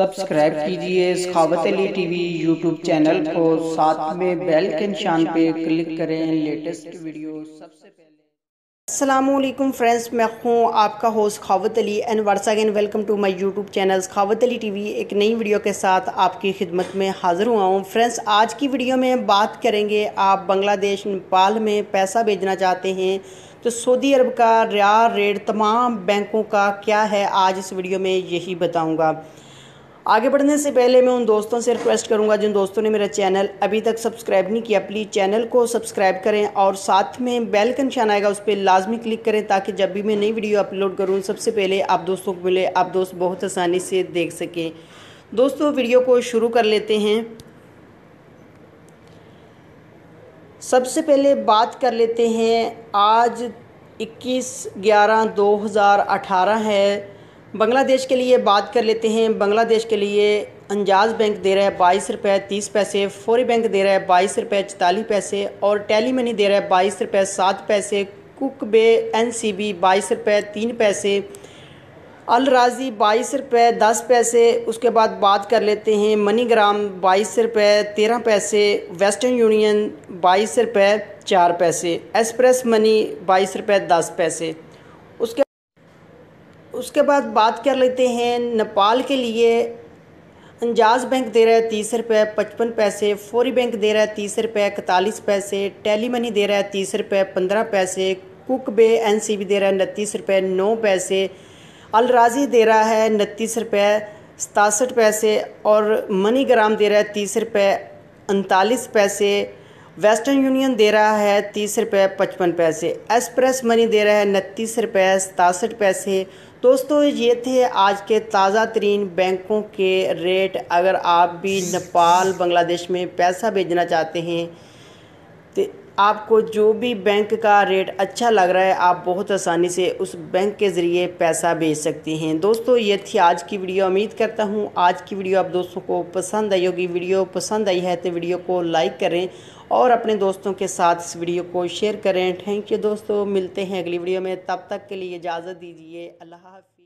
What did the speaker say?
Subscribe कीजिए सखावत Ali TV YouTube channel को, साथ में बेल के निशान पे क्लिक करें लेटेस्ट वीडियो सबसे पहले। अस्सलामुअलैकुम फ्रेंड्स, मैं हूँ आपका host Sakhawat Ali and once again welcome to my YouTube channel Sakhawat Ali TV. एक नई वीडियो के साथ आपकी खिदमत में हाज़िर हुआ हूँ। फ्रेंड्स, आज की वीडियो में बात करेंगे, आप बांग्लादेश नेपाल में पैसा भेजना चाहते हैं तो सऊदी अरब का रियाल रेट तमाम बैंकों का क्या है, आज इस वीडियो में यही बताऊँगा। आगे बढ़ने से पहले मैं उन दोस्तों से रिक्वेस्ट करूंगा जिन दोस्तों ने मेरा चैनल अभी तक सब्सक्राइब नहीं किया, प्लीज़ चैनल को सब्सक्राइब करें और साथ में बेल का निशान आएगा उस पर लाजमी क्लिक करें ताकि जब भी मैं नई वीडियो अपलोड करूं सबसे पहले आप दोस्तों को मिले, आप दोस्त बहुत आसानी से देख सकें। दोस्तों, वीडियो को शुरू कर लेते हैं। सबसे पहले बात कर लेते हैं, आज 21/11/2018 है। बांग्लादेश के लिए बात कर लेते हैं। बांग्लादेश के लिए अंजाज बैंक दे रहा है 22 रुपये 30 पैसे, फौरी बैंक दे रहा है 22 रुपये 44 पैसे और टेली मनी दे रहा है 22 रुपये 7 पैसे, कुक बे NCB 22 रुपये 3 पैसे, अल राजी 22 रुपये 10 पैसे। उसके बाद बात कर लेते हैं मनीग्राम 22 रुपये 13 पैसे, वेस्टर्न यूनियन 22 रुपये 4 पैसे, एक्सप्रेस मनी 22 रुपये 10 पैसे। उसके बाद बात कर लेते हैं नेपाल के लिए। अंजाज बैंक दे रहा है 30 रुपये 55 पैसे, फौरी बैंक दे रहा है 30 रुपये 41 पैसे, टेली मनी दे रहा है 30 रुपये 15 पैसे, कुक बे NCB दे रहा है 29 रुपये 9 पैसे, अल राजी दे रहा है 29 रुपये 67 पैसे और मनीग्राम दे रहा है 30 रुपये 39 पैसे, वेस्टर्न यूनियन दे रहा है 30 रुपये 55 पैसे, एक्सप्रेस मनी दे रहा है 29 रुपये 67 पैसे। दोस्तों, ये थे आज के ताज़ा तरीन बैंकों के रेट। अगर आप भी नेपाल बांग्लादेश में पैसा भेजना चाहते हैं तो आपको जो भी बैंक का रेट अच्छा लग रहा है आप बहुत आसानी से उस बैंक के ज़रिए पैसा भेज सकते हैं। दोस्तों, ये थी आज की वीडियो। उम्मीद करता हूँ आज की वीडियो आप दोस्तों को पसंद आई होगी। वीडियो पसंद आई है तो वीडियो को लाइक करें और अपने दोस्तों के साथ इस वीडियो को शेयर करें। थैंक यू दोस्तों, मिलते हैं अगली वीडियो में। तब तक के लिए इजाज़त दीजिए। अल्लाह हाफ़िज़।